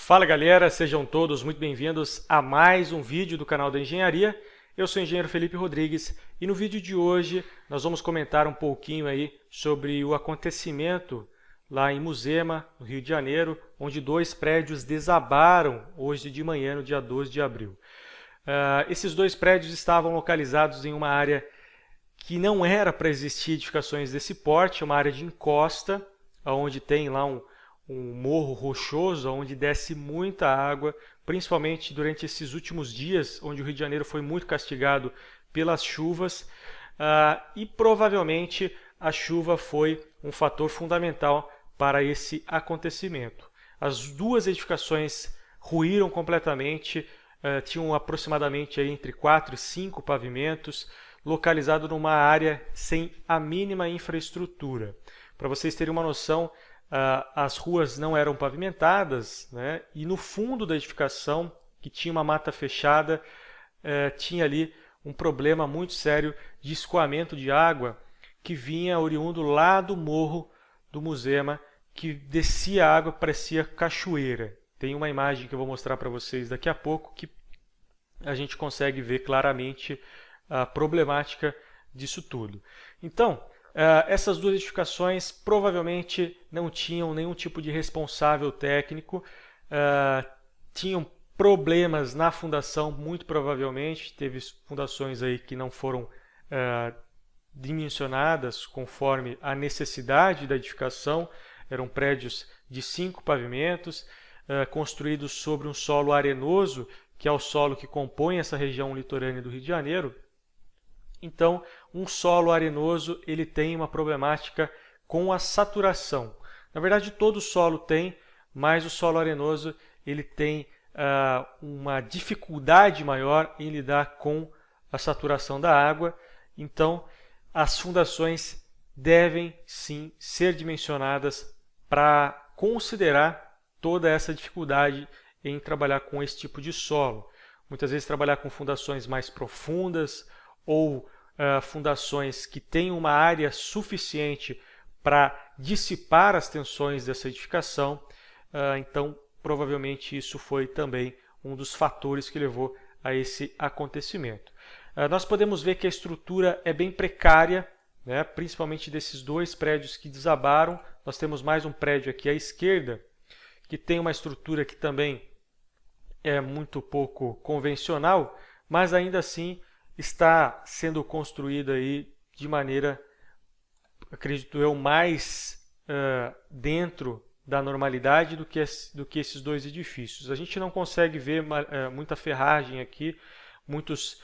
Fala galera, sejam todos muito bem-vindos a mais um vídeo do canal da Engenharia. Eu sou o engenheiro Felipe Rodrigues e no vídeo de hoje nós vamos comentar um pouquinho aí sobre o acontecimento lá em Muzema, no Rio de Janeiro, onde dois prédios desabaram hoje de manhã, no dia 12 de abril. Esses dois prédios estavam localizados em uma área que não era para existir edificações desse porte, uma área de encosta, onde tem lá um morro rochoso, onde desce muita água, principalmente durante esses últimos dias, onde o Rio de Janeiro foi muito castigado pelas chuvas, e provavelmente a chuva foi um fator fundamental para esse acontecimento. As duas edificações ruíram completamente, tinham aproximadamente aí entre 4 e 5 pavimentos, localizado numa área sem a mínima infraestrutura. Para vocês terem uma noção, as ruas não eram pavimentadas, né? E no fundo da edificação, que tinha uma mata fechada, tinha ali um problema muito sério de escoamento de água que vinha oriundo lá do morro do Muzema, que descia a água, parecia cachoeira. Tem uma imagem que eu vou mostrar para vocês daqui a pouco que a gente consegue ver claramente a problemática disso tudo. Então, essas duas edificações provavelmente não tinham nenhum tipo de responsável técnico, tinham problemas na fundação, muito provavelmente. Teve fundações aí que não foram dimensionadas conforme a necessidade da edificação. Eram prédios de 5 pavimentos, construídos sobre um solo arenoso, que é o solo que compõe essa região litorânea do Rio de Janeiro. Então, um solo arenoso ele tem uma problemática com a saturação. Na verdade, todo solo tem, mas o solo arenoso ele tem uma dificuldade maior em lidar com a saturação da água. Então, as fundações devem sim ser dimensionadas para considerar toda essa dificuldade em trabalhar com esse tipo de solo. Muitas vezes trabalhar com fundações mais profundas ou fundações que tenham uma área suficiente para dissipar as tensões dessa edificação. Então, provavelmente isso foi também um dos fatores que levou a esse acontecimento. Nós podemos ver que a estrutura é bem precária, né, principalmente desses dois prédios que desabaram. Nós temos mais um prédio aqui à esquerda, que tem uma estrutura que também é muito pouco convencional, mas ainda assim está sendo construída aí de maneira, acredito eu, mais dentro da normalidade do que esses dois edifícios. A gente não consegue ver muita ferragem aqui, muitos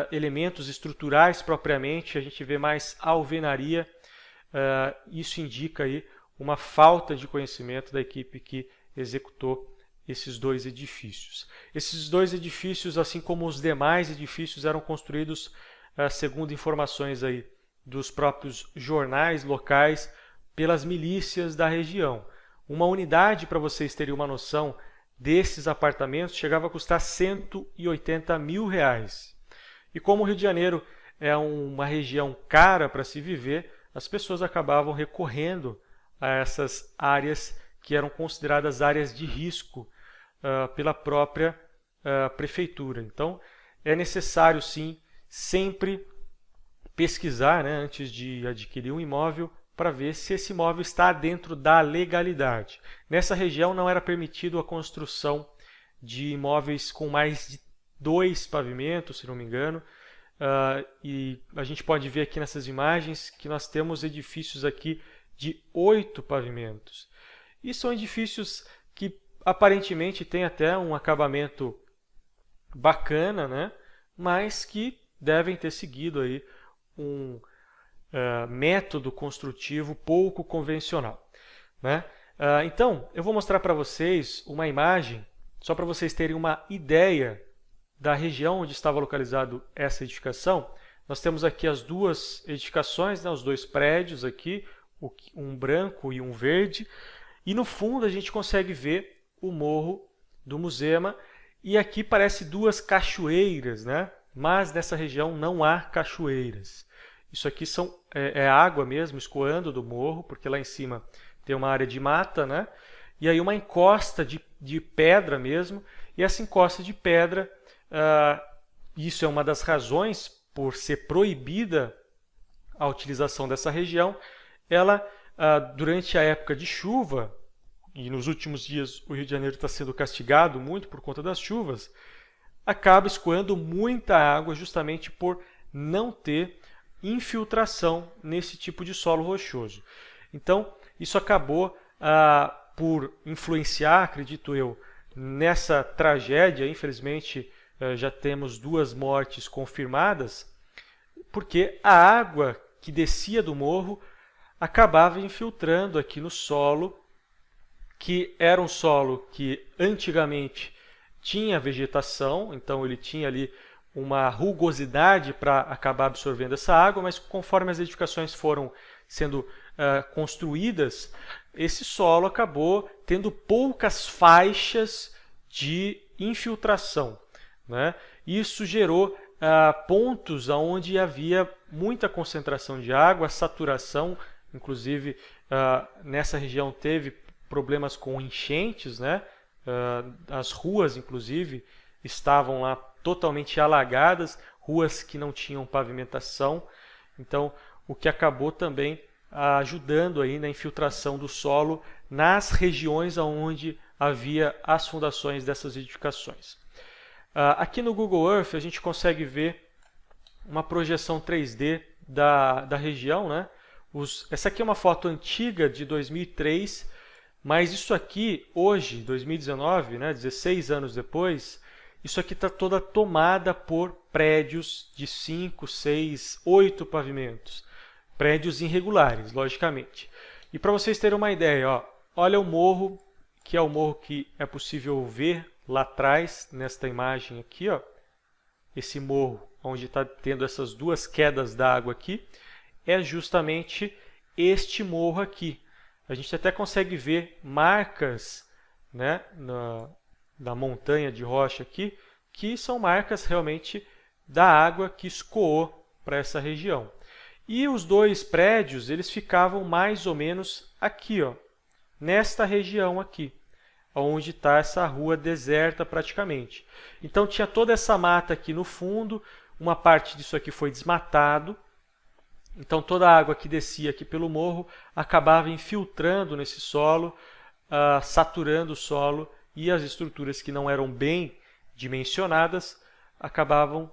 elementos estruturais propriamente, a gente vê mais alvenaria. Isso indica aí uma falta de conhecimento da equipe que executou esses dois edifícios. Esses dois edifícios, assim como os demais edifícios, eram construídos, segundo informações aí dos próprios jornais locais, pelas milícias da região. Uma unidade, para vocês terem uma noção, desses apartamentos chegava a custar R$180 mil. E como o Rio de Janeiro é uma região cara para se viver, as pessoas acabavam recorrendo a essas áreas que eram consideradas áreas de risco pela própria prefeitura. Então, é necessário, sim, sempre pesquisar, né, antes de adquirir um imóvel, para ver se esse imóvel está dentro da legalidade. Nessa região não era permitido a construção de imóveis com mais de 2 pavimentos, se não me engano, e a gente pode ver aqui nessas imagens que nós temos edifícios aqui de 8 pavimentos. E são edifícios que aparentemente têm até um acabamento bacana, né? Mas que devem ter seguido aí um método construtivo pouco convencional, né? Então, eu vou mostrar para vocês uma imagem, só para vocês terem uma ideia da região onde estava localizado essa edificação. Nós temos aqui as duas edificações, né? Os dois prédios aqui, um branco e um verde, e no fundo a gente consegue ver o morro do Muzema, e aqui parece duas cachoeiras, né? Mas nessa região não há cachoeiras. Isso aqui é água mesmo escoando do morro, porque lá em cima tem uma área de mata, né? e aí uma encosta de pedra mesmo, e essa encosta de pedra, isso é uma das razões por ser proibida a utilização dessa região, ela, durante a época de chuva, e nos últimos dias o Rio de Janeiro está sendo castigado muito por conta das chuvas, acaba escoando muita água justamente por não ter infiltração nesse tipo de solo rochoso. Então, isso acabou por influenciar, acredito eu, nessa tragédia. Infelizmente, já temos 2 mortes confirmadas, porque a água que descia do morro acabava infiltrando aqui no solo, que era um solo que antigamente tinha vegetação, então ele tinha ali uma rugosidade para acabar absorvendo essa água, mas conforme as edificações foram sendo construídas, esse solo acabou tendo poucas faixas de infiltração, né? Isso gerou pontos onde havia muita concentração de água, saturação, inclusive nessa região teve problemas com enchentes, né? As ruas, inclusive, estavam lá totalmente alagadas, ruas que não tinham pavimentação. Então, o que acabou também ajudando aí na infiltração do solo nas regiões onde havia as fundações dessas edificações. Aqui no Google Earth a gente consegue ver uma projeção 3D da região, né? Essa aqui é uma foto antiga de 2003, mas isso aqui, hoje, 2019, né, 16 anos depois, isso aqui está toda tomada por prédios de 5, 6, 8 pavimentos. Prédios irregulares, logicamente. E para vocês terem uma ideia, olha o morro, que é o morro que é possível ver lá atrás, nesta imagem aqui. Esse morro, onde está tendo essas 2 quedas d'água aqui, é justamente este morro aqui. A gente até consegue ver marcas, né, na montanha de rocha aqui, que são marcas realmente da água que escoou para essa região. E os 2 prédios, eles ficavam mais ou menos aqui, nesta região aqui, onde está essa rua deserta praticamente. Então tinha toda essa mata aqui no fundo, uma parte disso aqui foi desmatado. Então toda a água que descia aqui pelo morro acabava infiltrando nesse solo, saturando o solo, e as estruturas que não eram bem dimensionadas acabaram,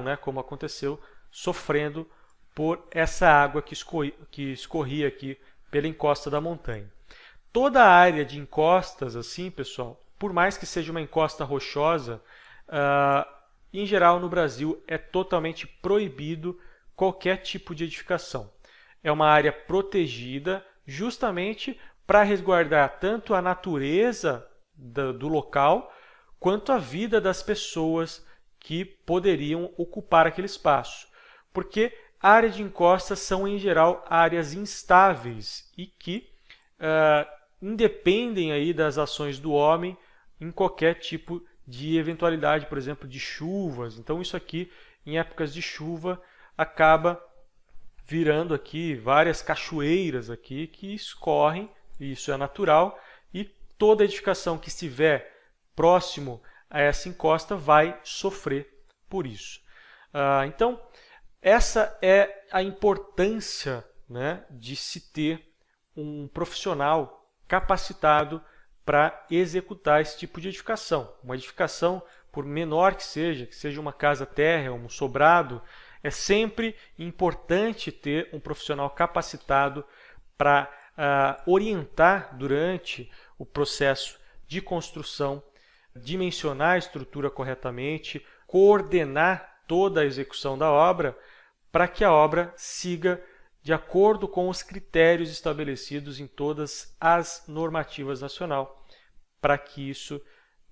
né, como aconteceu, sofrendo por essa água que escorria aqui pela encosta da montanha. Toda a área de encostas, assim, pessoal, por mais que seja uma encosta rochosa, em geral no Brasil é totalmente proibido qualquer tipo de edificação. É uma área protegida justamente para resguardar tanto a natureza do local quanto a vida das pessoas que poderiam ocupar aquele espaço. Porque a área de encostas são, em geral, áreas instáveis e que independem aí das ações do homem em qualquer tipo de eventualidade, por exemplo, de chuvas. Então isso aqui, em épocas de chuva, acaba virando aqui várias cachoeiras aqui que escorrem, e isso é natural, e toda edificação que estiver próximo a essa encosta vai sofrer por isso. Então, essa é a importância, né, de se ter um profissional capacitado para executar esse tipo de edificação. Uma edificação, por menor que seja uma casa térrea, um sobrado, é sempre importante ter um profissional capacitado para orientar durante o processo de construção, dimensionar a estrutura corretamente, coordenar toda a execução da obra, para que a obra siga de acordo com os critérios estabelecidos em todas as normativas nacionais, para que isso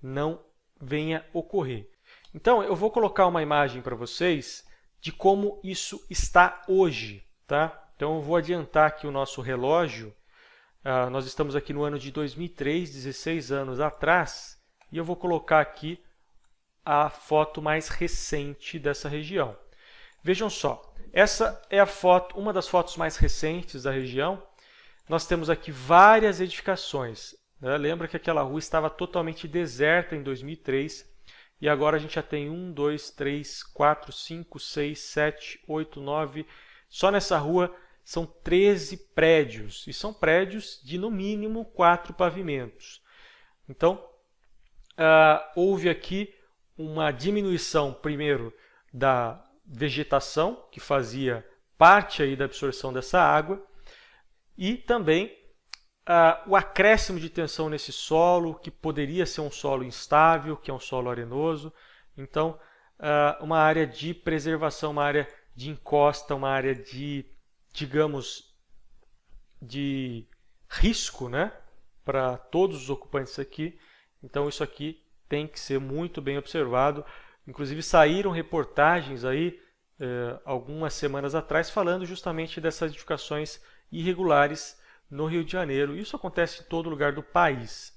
não venha ocorrer. Então, eu vou colocar uma imagem para vocês de como isso está hoje, tá? Então, eu vou adiantar aqui o nosso relógio. Nós estamos aqui no ano de 2003, 16 anos atrás, e eu vou colocar aqui a foto mais recente dessa região. Vejam só, essa é uma das fotos mais recentes da região. Nós temos aqui várias edificações. né? Lembra que aquela rua estava totalmente deserta em 2003 e agora a gente já tem 1, 2, 3, 4, 5, 6, 7, 8, 9. Só nessa rua são 13 prédios e são prédios de no mínimo 4 pavimentos. Então, houve aqui uma diminuição, primeiro, da vegetação, que fazia parte aí da absorção dessa água, e também o acréscimo de tensão nesse solo, que poderia ser um solo instável, que é um solo arenoso. Então, uma área de preservação, uma área de encosta, uma área de, digamos, de risco, né, para todos os ocupantes aqui. Então, isso aqui tem que ser muito bem observado. Inclusive, saíram reportagens aí, algumas semanas atrás, falando justamente dessas edificações irregulares no Rio de Janeiro. Isso acontece em todo lugar do país.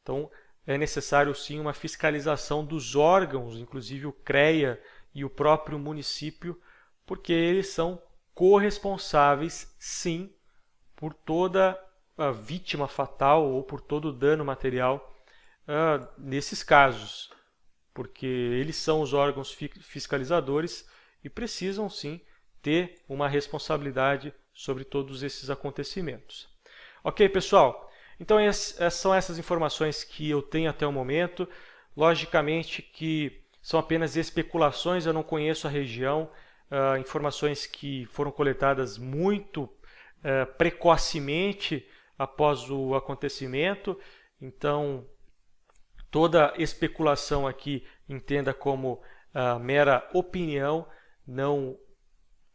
Então, é necessário sim uma fiscalização dos órgãos, inclusive o CREA e o próprio município, porque eles são corresponsáveis, sim, por toda a vítima fatal ou por todo o dano material nesses casos, porque eles são os órgãos fiscalizadores e precisam sim ter uma responsabilidade sobre todos esses acontecimentos. Ok, pessoal? Então são essas informações que eu tenho até o momento. Logicamente que são apenas especulações, eu não conheço a região, informações que foram coletadas muito precocemente após o acontecimento. Então, toda especulação aqui entenda como mera opinião, não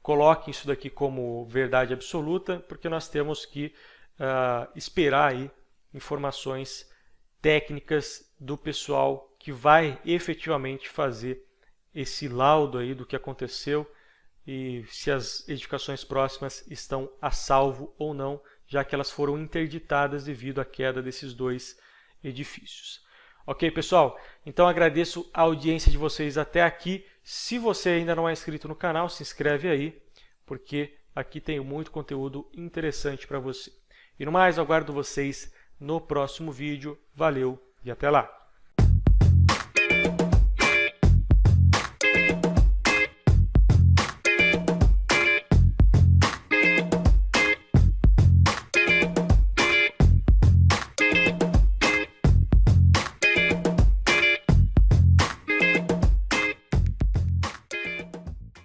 coloquem isso daqui como verdade absoluta, porque nós temos que esperar aí informações técnicas do pessoal que vai efetivamente fazer esse laudo aí do que aconteceu e se as edificações próximas estão a salvo ou não, já que elas foram interditadas devido à queda desses dois edifícios. Ok, pessoal? Então agradeço a audiência de vocês até aqui. Se você ainda não é inscrito no canal, se inscreve aí, porque aqui tem muito conteúdo interessante para você. E no mais, aguardo vocês no próximo vídeo. Valeu e até lá!